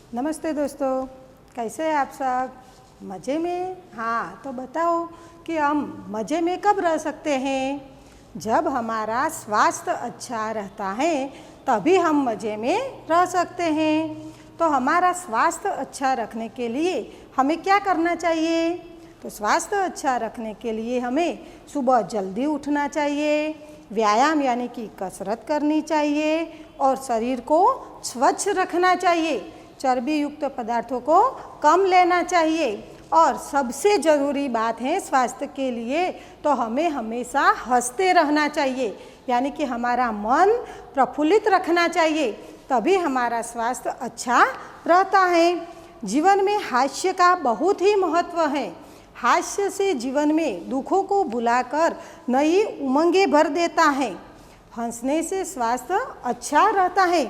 नमस्ते दोस्तों, कैसे हैं आप सब? मज़े में? हाँ, तो बताओ कि हम मज़े में कब रह सकते हैं? जब हमारा स्वास्थ्य अच्छा रहता है तभी हम मज़े में रह सकते हैं। तो हमारा स्वास्थ्य अच्छा रखने के लिए हमें क्या करना चाहिए? तो स्वास्थ्य अच्छा रखने के लिए हमें सुबह जल्दी उठना चाहिए, व्यायाम यानी कि कसरत करनी चाहिए और शरीर को स्वच्छ रखना चाहिए। चर्बी युक्त पदार्थों को कम लेना चाहिए और सबसे ज़रूरी बात है स्वास्थ्य के लिए तो हमें हमेशा हंसते रहना चाहिए, यानी कि हमारा मन प्रफुल्लित रखना चाहिए, तभी हमारा स्वास्थ्य अच्छा रहता है। जीवन में हास्य का बहुत ही महत्व है। हास्य से जीवन में दुखों को भुलाकर नई उमंगें भर देता है। हंसने से स्वास्थ्य अच्छा रहता है।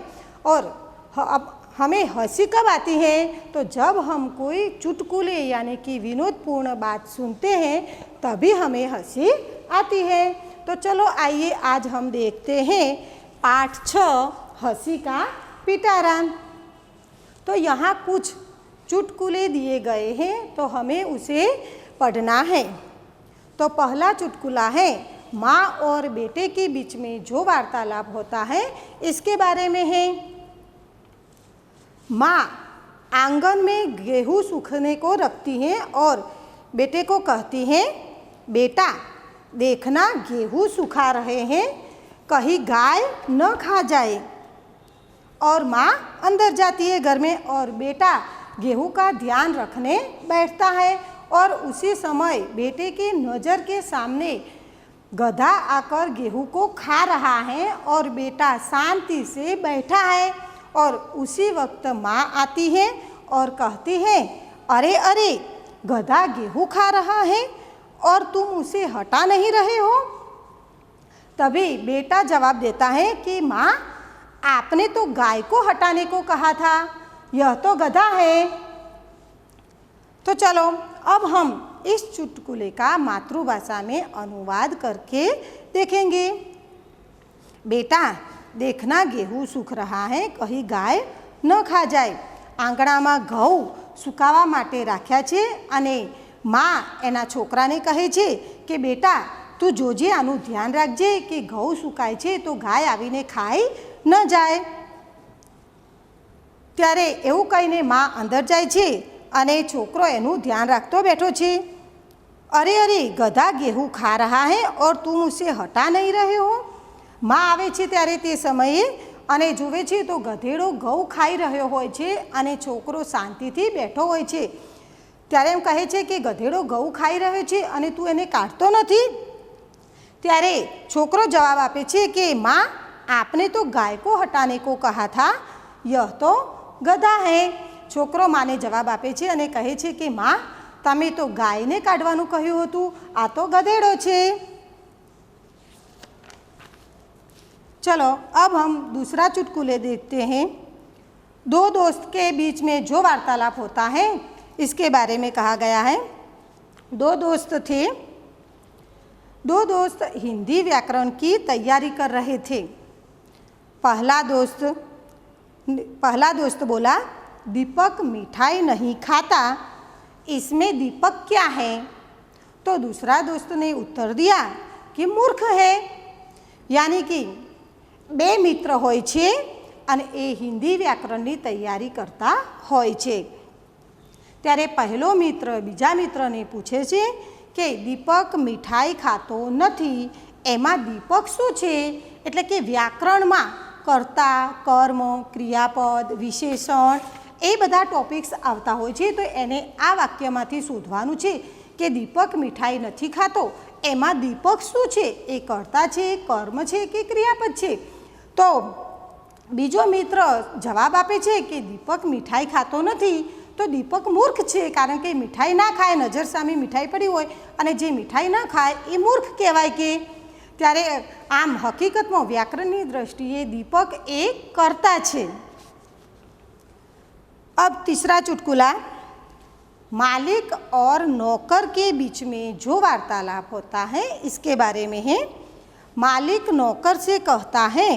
और अब हमें हंसी कब आती है? तो जब हम कोई चुटकुले यानी कि विनोदपूर्ण बात सुनते हैं तभी हमें हंसी आती है। तो चलो आइए आज हम देखते हैं पाठ 6 हंसी का पिटारा। तो यहाँ कुछ चुटकुले दिए गए हैं तो हमें उसे पढ़ना है। तो पहला चुटकुला है माँ और बेटे के बीच में जो वार्तालाप होता है इसके बारे में है। माँ आंगन में गेहूँ सूखने को रखती हैं और बेटे को कहती हैं, बेटा देखना गेहूँ सुखा रहे हैं, कहीं गाय न खा जाए। और माँ अंदर जाती है घर में और बेटा गेहूँ का ध्यान रखने बैठता है और उसी समय बेटे की नज़र के सामने गधा आकर गेहूँ को खा रहा है और बेटा शांति से बैठा है। और उसी वक्त माँ आती है और कहती है, अरे अरे गधा गेहूँ खा रहा है और तुम उसे हटा नहीं रहे हो। तभी बेटा जवाब देता है कि माँ आपने तो गाय को हटाने को कहा था, यह तो गधा है। तो चलो अब हम इस चुटकुले का मातृभाषा में अनुवाद करके देखेंगे। बेटा देखना गेहूँ सूख रहा है, कहीं गाय न खा जाए। આંગણામાં ઘઉં સુકાવા માટે રાખ્યા છે અને મા એના છોકરાને કહે છે કે બેટા તું જોજે, આનું ધ્યાન રાખજે કે ઘઉં સુકાય છે તો ગાય આવીને ખાઈ ન જાય। ત્યારે એવું કહીને મા અંદર જાય છે અને છોકરો એનું ધ્યાન રાખતો બેઠો છે। અરે અરે ગધા गेहूँ खा रहा है और तुम उसे हटा नहीं रहे हो। માં આવે છે ત્યારે તે સમયે અને જુએ છે તો ગધેડો ઘઉં ખાઈ રહ્યો હોય છે અને છોકરો શાંતિથી બેઠો હોય છે। ત્યારે એમ કહે છે કે ગધેડો ઘઉં ખાઈ રહ્યો છે અને તું એને કાઢતો નથી। ત્યારે છોકરો જવાબ આપે છે કે माँ आपने तो गाय को हटाने को कहा था, यह तो गधा है। છોકરો માને જવાબ આપે છે અને કહે છે કે माँ તમે તો ગાયને કાઢવાનું કહ્યું હતું, આ તો ગધેડો છે। चलो अब हम दूसरा चुटकुले देखते हैं। दो दोस्त के बीच में जो वार्तालाप होता है इसके बारे में कहा गया है। दो दोस्त थे। दो दोस्त हिंदी व्याकरण की तैयारी कर रहे थे। पहला दोस्त बोला, दीपक मिठाई नहीं खाता, इसमें दीपक क्या है? तो दूसरा दोस्त ने उत्तर दिया कि मूर्ख है। यानी कि બે મિત્ર હોય છે અને એ હિન્દી વ્યાકરણની તૈયારી કરતા હોય છે। ત્યારે પહેલો મિત્ર બીજા મિત્રને પૂછે છે કે દીપક મીઠાઈ ખાતો નથી, એમાં દીપક શું છે? એટલે કે વ્યાકરણમાં કર્તા, કર્મ, ક્રિયાપદ, વિશેષણ એ બધા ટોપિક્સ આવતા હોય છે। તો એને આ વાક્યમાંથી શોધવાનું છે કે દીપક મીઠાઈ નથી ખાતો, એમાં દીપક શું છે? એ કર્તા છે, કર્મ છે કે ક્રિયાપદ છે? તો બીજો મિત્ર જવાબ આપે છે કે દીપક મીઠાઈ ખાતો નથી તો દીપક મૂર્ખ છે, કારણ કે મીઠાઈ ના ખાય, નજર સામે મીઠાઈ પડી હોય અને જે મીઠાઈ ના ખાય એ મૂર્ખ કહેવાય કે। ત્યારે આમ હકીકતમાં વ્યાકરણની દૃષ્ટિએ દીપક એ કર્તા છે। अब तीसरा चुटकुला, मालिक और नौकर के बीच में जो वार्तालाप होता है इसके बारे में है। मालिक नौकर से कहता है,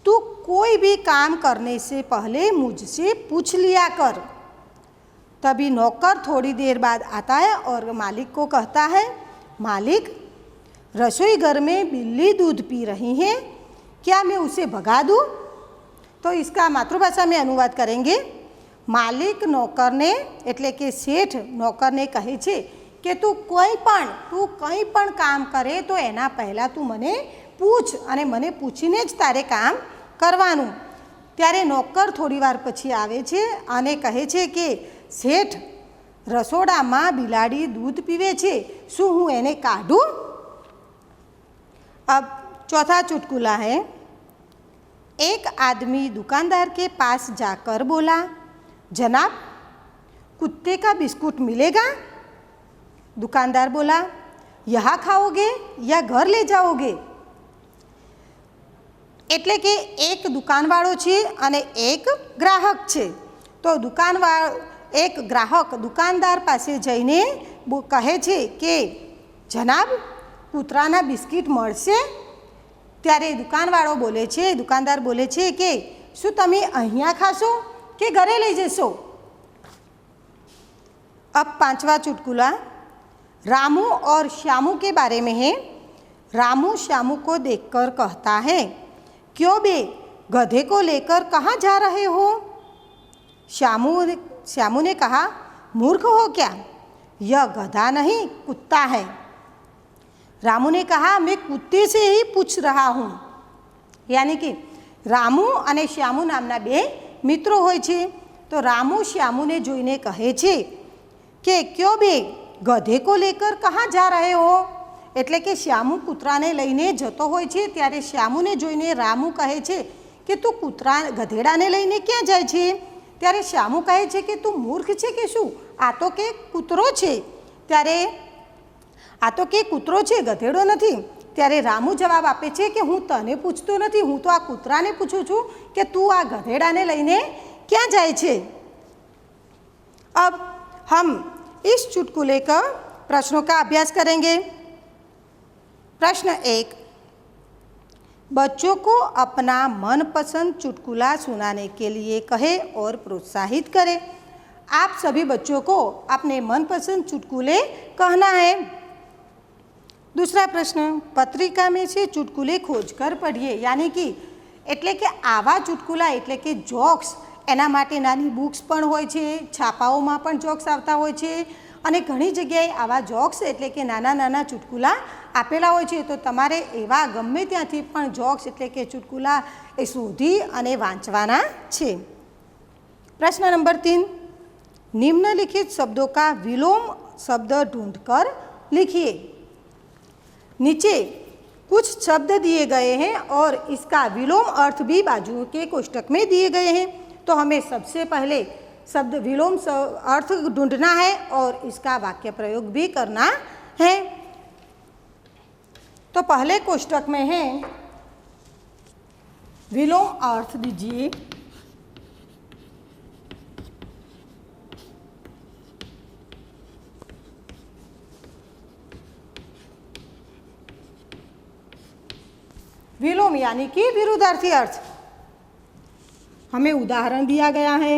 तू कोई भी काम करने से पहले मुझसे पूछ लिया कर। तभी नौकर थोड़ी देर बाद आता है और मालिक को कहता है, मालिक, रसोई घर में बिल्ली दूध पी रही है, क्या मैं उसे भगा दूँ? तो इसका मातृभाषा में अनुवाद करेंगे। मालिक नौकरने એટલે કે શેઠ નોકરને કહે છે કે તું કંઈ પણ કામ કરે તો એના પહેલાં તું મને પૂછ અને મને પૂછીને જ તારે કામ કરવાનું. ત્યારે નોકર થોડીવાર પછી આવે છે અને કહે છે કે શેઠ, રસોડામાં બિલાડી દૂધ પીવે છે, શું હું એને કાઢું? अब चौथा चुटकुला है। एक आदमी दुकानदार के पास जाकर बोला, जनाब, कुत्ते का बिस्कुट मिलेगा? दुकानदार बोला, यहाँ खाओगे या घर ले जाओगे? એટલે કે એક દુકાનવાળો છે અને એક ગ્રાહક છે. તો એક ગ્રાહક દુકાનદાર પાસે જઈને કહે છે કે જનાબ, કૂતરાના બિસ્કિટ મળશે? ત્યારે દુકાનદાર બોલે છે કે શું તમે અહીંયા ખાશો કે ઘરે લઈ જશો? अब पांचवा चुटकुला रामू और श्यामू के बारे में है। रामू श्यामू को देखकर कहता है, क्यों बे, गधे को लेकर कहाँ जा रहे हो? श्यामू ने कहा, मूर्ख हो क्या, यह गधा नहीं कुत्ता है। रामू ने कहा, मैं कुत्ते से ही पूछ रहा हूँ. यानी कि रामू અને શ્યામુ નામના બે મિત્રો હોય છે. તો રામુ શ્યામુને જોઈને કહે છે કે ક્યો બે, ગધે કો લેકર કહાં જા રહે હો? એટલે કે શ્યામુ કૂતરાને લઈને જતો હોય છે ત્યારે શ્યામુને જોઈને રામુ કહે છે કે તું ગધેડાને લઈને ક્યાં જાય છે? ત્યારે શ્યામુ કહે છે કે તું મૂર્ખ છે કે શું? આ તો કે કૂતરો છે. ત્યારે આ તો કે કૂતરો છે, ગધેડો નથી. ત્યારે રામુ જવાબ આપે છે કે હું તને પૂછતો નથી, હું તો આ કૂતરાને પૂછું છું કે તું આ ગધેડાને લઈને ક્યાં જાય છે. अब हम इस चुटकुले का प्रश्नों का अभ्यास करेंगे. प्रश्न 1, बच्चों को अपना मनपसंद चुटकुला सुनाने के लिए कहें और प्रोत्साहित करें. आप सभी बच्चों को अपने मनपसंद चुटकुले कहना है. दूसरा प्रश्न, पत्रिका में से चुटकुले खोजकर पढ़िए. यानी कि એટલે કે આવા ચુટકુલા એટલે કે જોક્સ, એના માટે નાની બુક્સ પણ હોય છે, છાપાઓમાં પણ જોક્સ આવતા હોય છે અને ઘણી જગ્યાએ આવા જોક્સ એટલે કે નાના નાના ચુટકુલા આપેલા હોય છે. તો તમારે એવા ગમે ત્યાંથી પણ જોક્સ એટલે કે ચુટકુલા એ શોધી અને વાંચવાના છે. प्रश्न नंबर 3, निम्नलिखित शब्दों का विलोम शब्द ढूंढकर लिखिए. नीचे कुछ शब्द दिए गए हैं और इसका विलोम अर्थ भी बाजू के कोष्टक में दिए गए हैं. तो हमें सबसे पहले शब्द विलोम अर्थ ढूंढना है और इसका वाक्य प्रयोग भी करना है. तो पहले कोष्टक में है विलोम अर्थ दीजिए. विलोम यानी कि विरुद्धार्थी अर्थ. हमें उदाहरण दिया गया है.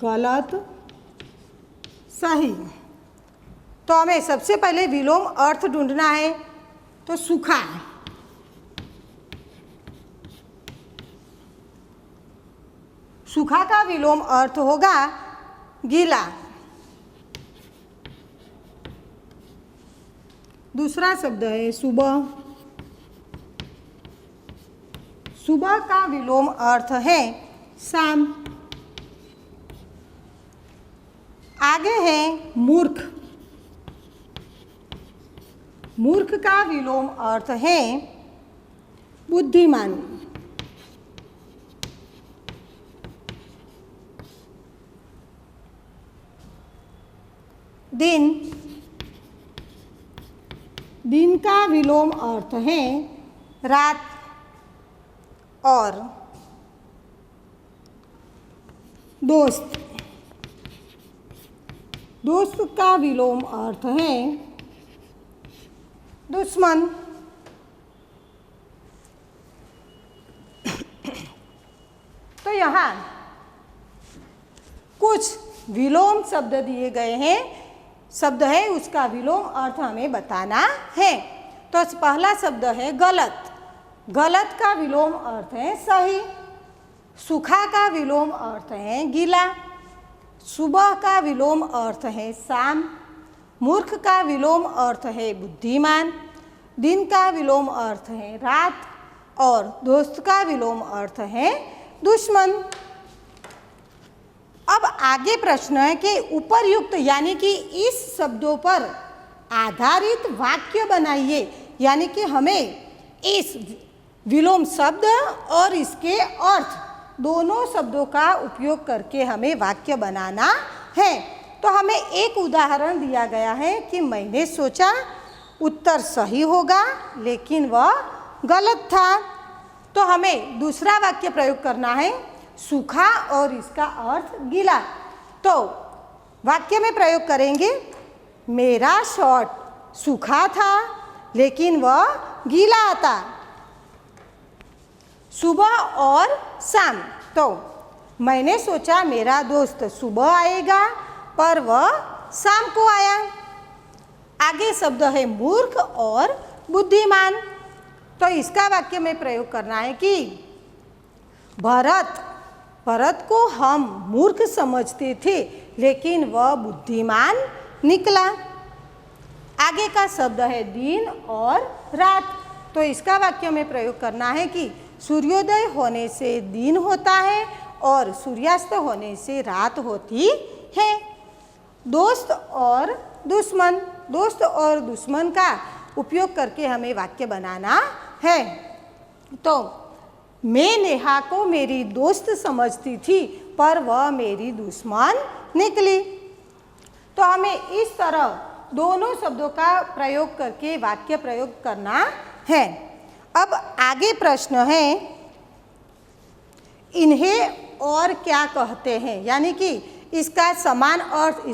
गलत, सही. तो हमें सबसे पहले विलोम अर्थ ढूंढना है. तो सूखा, सूखा का विलोम अर्थ होगा गीला. दूसरा शब्द है सुबह. सुबह का विलोम अर्थ है शाम. आगे है मूर्ख. मूर्ख का विलोम अर्थ है बुद्धिमान. दिन, दिन का विलोम अर्थ है रात. और दोस्त, दोस्त का विलोम अर्थ है दुश्मन। तो यहाँ कुछ विलोम शब्द दिए गए हैं, शब्द है उसका विलोम अर्थ हमें बताना है। तो पहला शब्द है गलत। गलत का विलोम अर्थ है सही। सूखा का विलोम अर्थ है गीला। सुबह का विलोम अर्थ है शाम। मूर्ख का विलोम अर्थ है बुद्धिमान। दिन का विलोम अर्थ है रात। और दोस्त का विलोम अर्थ है दुश्मन। अब आगे प्रश्न है कि उपर्युक्त यानी कि इस शब्दों पर आधारित वाक्य बनाइए, यानी कि हमें इस विलोम शब्द और इसके अर्थ दोनों शब्दों का उपयोग करके हमें वाक्य बनाना है। तो हमें एक उदाहरण दिया गया है कि मैंने सोचा उत्तर सही होगा लेकिन वह गलत था। तो हमें दूसरा वाक्य प्रयोग करना है सूखा और इसका अर्थ गीला। तो वाक्य में प्रयोग करेंगे मेरा शर्ट सूखा था लेकिन वह गीला था। सुबह और शाम। तो मैंने सोचा मेरा दोस्त सुबह आएगा पर वह शाम को आया। आगे शब्द है मूर्ख और बुद्धिमान। तो इसका वाक्य में प्रयोग करना है कि भरत को हम मूर्ख समझते थे लेकिन वह बुद्धिमान निकला। आगे का शब्द है दिन और रात। तो इसका वाक्य में प्रयोग करना है कि सूर्योदय होने से दिन होता है और सूर्यास्त होने से रात होती है। दोस्त और दुश्मन। दोस्त और दुश्मन का उपयोग करके हमें वाक्य बनाना है। तो मैं नेहा को मेरी दोस्त समझती थी पर वह मेरी दुश्मन निकली। तो हमें इस तरह दोनों शब्दों का प्रयोग करके वाक्य प्रयोग करना है। अब आगे प्रश्न है इन्हें और क्या कहते हैं, यानी कि इसका समान अर्थ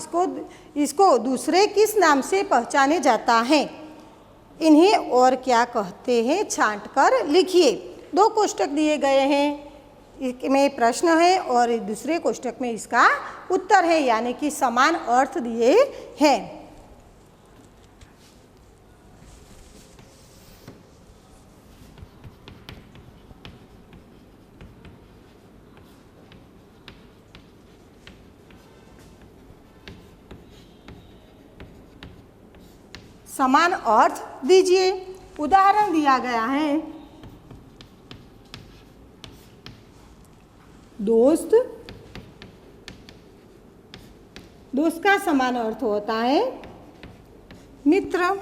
इसको दूसरे किस नाम से पहचाने जाता है। इन्हें और क्या कहते हैं छांट कर लिखिए। 2 कोष्टक दिए गए हैं, इसमें प्रश्न है और दूसरे कोष्टक में इसका उत्तर है, यानी कि समान अर्थ दिए हैं। समान अर्थ दीजिए। उदाहरण दिया गया है दोस्त। दोस्त का समान अर्थ होता है मित्र।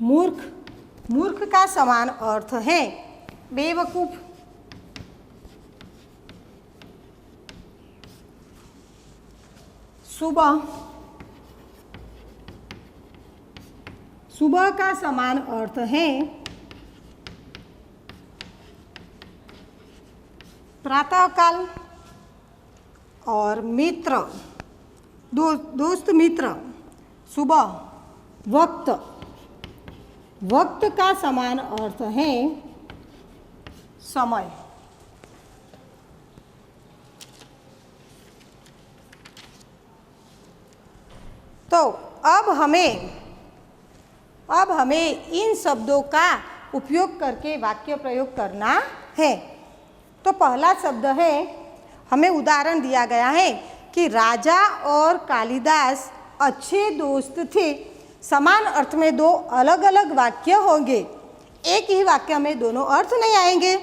मूर्ख का समान अर्थ है बेवकूफ। सुबह का समान अर्थ है प्रातःकाल। और मित्र दोस्त मित्र सुबह वक्त का समान अर्थ है समय। तो अब हमें इन शब्दों का उपयोग करके वाक्य प्रयोग करना है। तो पहला शब्द है, हमें उदाहरण दिया गया है कि राजा और कालिदास अच्छे दोस्त थे। समान अर्थ में 2 अलग अलग वाक्य होंगे, एक ही वाक्य में दोनों अर्थ नहीं आएंगे।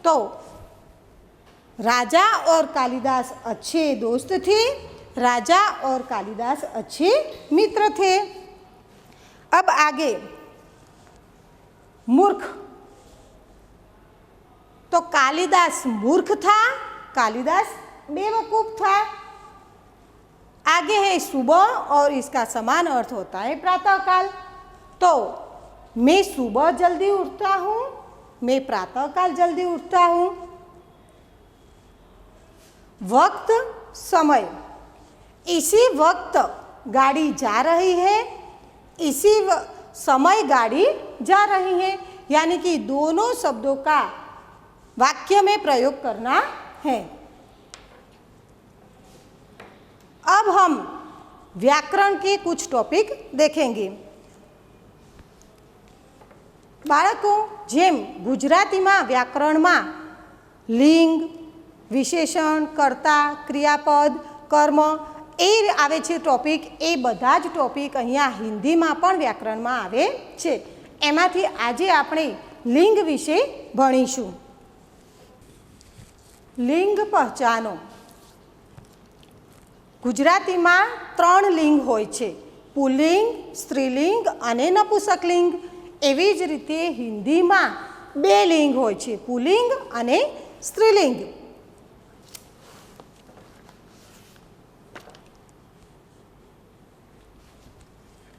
तो राजा और कालिदास अच्छे दोस्त थे, राजा और कालिदास अच्छे मित्र थे। अब आगे मूर्ख। तो कालिदास मूर्ख था, कालिदास बेवकूफ था। आगे है सुबह और इसका समान अर्थ होता है प्रातःकाल। तो मैं सुबह जल्दी उठता हूँ, मैं प्रातःकाल जल्दी उठता हूँ। वक्त समय, इसी वक्त गाड़ी जा रही है, इसी समय गाड़ी जा रही है, यानी कि दोनों शब्दों का वाक्य में प्रयोग करना है। अब हम व्याकरण के कुछ टॉपिक देखेंगे। बाळको जेम गुजरातीमां व्याकरणमां लिंग, विशेषण, कर्ता, क्रियापद, कर्म ए आवे छे टॉपिक, ए बधा ज टॉपिक अहींया हिंदीमां पण व्याकरणमां आवे छे। एमांथी आजे आपणे लिंग विषे भणीशुं। लिंग पहचानो। गुजरातीमां 3 लिंग होय छे, पुल्लिंग, स्त्रीलिंग अने नपुंसकलिंग। एवी ज रीते हिंदीमां 2 लिंग होय छे, पुल्लिंग अने स्त्रीलिंग।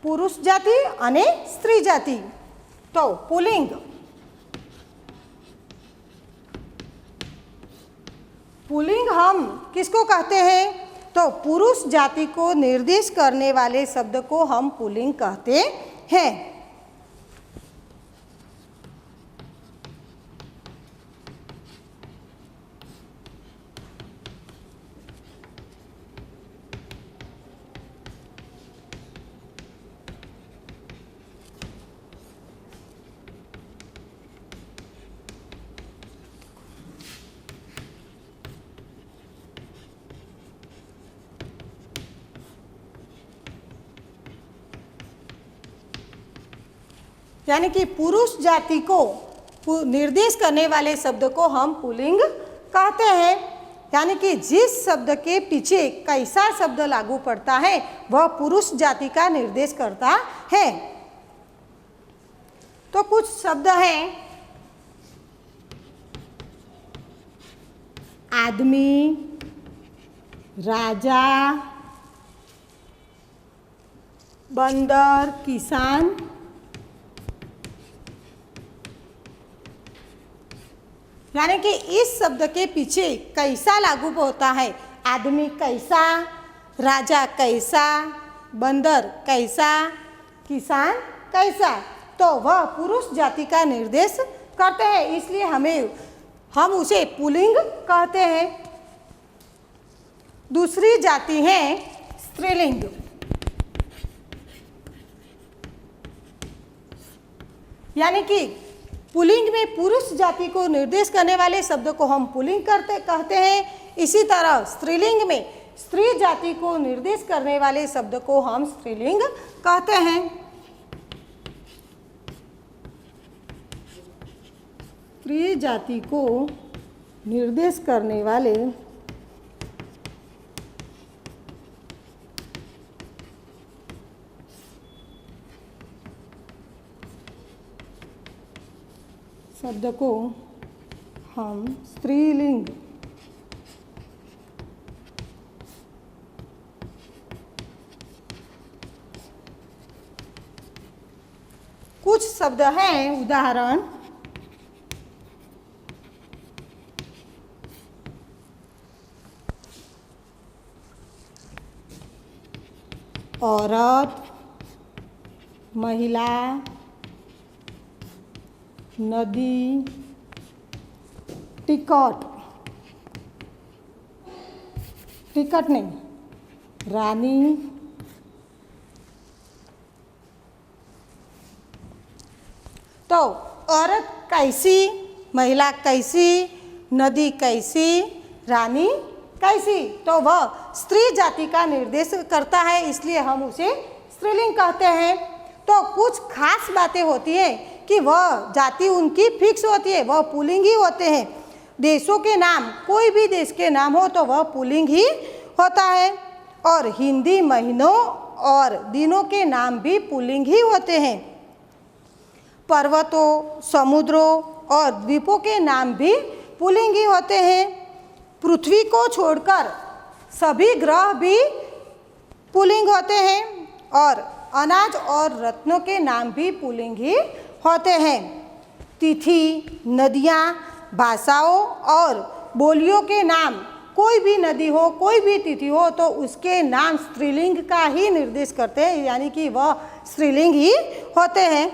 पुरुष जाति अने स्त्री जाति। तो पुल्लिंग, पुल्लिंग हम किसको कहते हैं? तो पुरुष जाति को निर्देश करने वाले शब्द को हम पुल्लिंग कहते हैं। यानी कि पुरुष जाति को निर्देश करने वाले शब्द को हम पुल्लिंग कहते हैं। यानी कि जिस शब्द के पीछे कैसा शब्द लागू पड़ता है वह पुरुष जाति का निर्देश करता है। तो कुछ शब्द हैं, आदमी, राजा, बंदर, किसान। यानी कि इस शब्द के पीछे कैसा लागू होता है, आदमी कैसा, राजा कैसा, बंदर कैसा, किसान कैसा, तो वह पुरुष जाति का निर्देश करते हैं, इसलिए हम उसे पुल्लिंग कहते हैं। दूसरी जाति है स्त्रीलिंग। यानी कि पुल्लिंग में पुरुष जाति को निर्देश करने वाले शब्द को हम पुल्लिंग कहते हैं। इसी तरह स्त्रीलिंग में स्त्री जाति को निर्देश करने वाले शब्द को हम स्त्रीलिंग कहते हैं। स्त्री जाति को निर्देश करने वाले शब्द को हम स्त्रीलिंग कुछ शब्द हैं, उदाहरण औरत, महिला, नदी, टिकट, टिकट नहीं, रानी, तो औरत कैसी, महिला कैसी, नदी कैसी, रानी कैसी, तो वह स्त्री जाति का निर्देश करता है, इसलिए हम उसे स्त्रीलिंग कहते हैं। तो कुछ खास बातें होती हैं कि वह जाति उनकी फिक्स होती है, वह पुल्लिंग ही होते हैं। देशों के नाम, कोई भी देश के नाम हो तो वह पुल्लिंग ही होता है, और हिंदी महीनों और दिनों के नाम भी पुल्लिंग ही होते हैं। पर्वतों, समुद्रों और द्वीपों के नाम भी पुल्लिंग ही होते हैं। पृथ्वी को छोड़कर सभी ग्रह भी पुल्लिंग होते हैं, और अनाज और रत्नों के नाम भी पुल्लिंग ही होते हैं। तिथि, नदियाँ, भाषाओं और बोलियों के नाम कोई भी नदी हो, कोई भी तिथि हो, तो उसके नाम स्त्रीलिंग का ही निर्देश करते हैं, यानी कि वह स्त्रीलिंग ही होते हैं।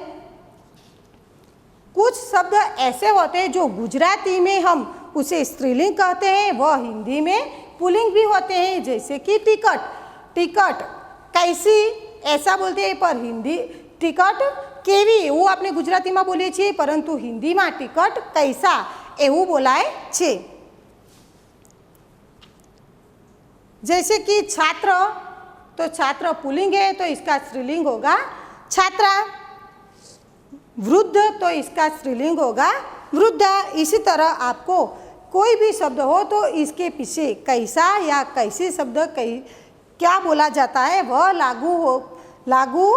कुछ शब्द ऐसे होते हैं जो गुजराती में हम उसे स्त्रीलिंग कहते हैं, वह हिंदी में पुल्लिंग भी होते हैं, जैसे कि टिकट। टिकट कैसी ऐसा बोलते हैं, पर हिंदी टिकट केवी એવું આપણે ગુજરાતીમાં બોલીએ છીએ, પરંતુ હિન્દીમાં ટિકટ કૈસા એવું બોલાય છે। जैसे कि छात्र, तो छात्र पुल्लिंग है तो इसका स्त्रीलिंग होगा छात्रा। वृद्ध तो इसका स्त्रीलिंग होगा वृद्धा। इसी तरह आपको कोई भी शब्द हो तो इसके पीछे कैसा या कैसी शब्द क्या बोला जाता है वह लागू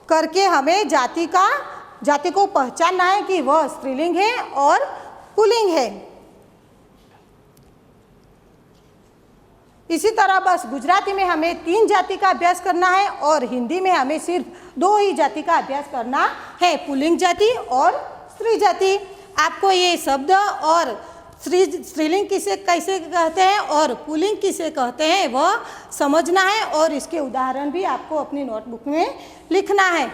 करके हमें जाति को पहचानना है कि वह स्त्रीलिंग है और पुल्लिंग है। इसी तरह बस गुजराती में हमें 3 जाति का अभ्यास करना है और हिंदी में हमें सिर्फ 2 ही जाति का अभ्यास करना है, पुल्लिंग जाति और स्त्री जाति। आपको ये शब्द और स्त्रीलिंग किसे कैसे कहते हैं और पुल्लिंग किसे कहते हैं वह समझना है और इसके उदाहरण भी आपको अपनी नोटबुक में लिखना है।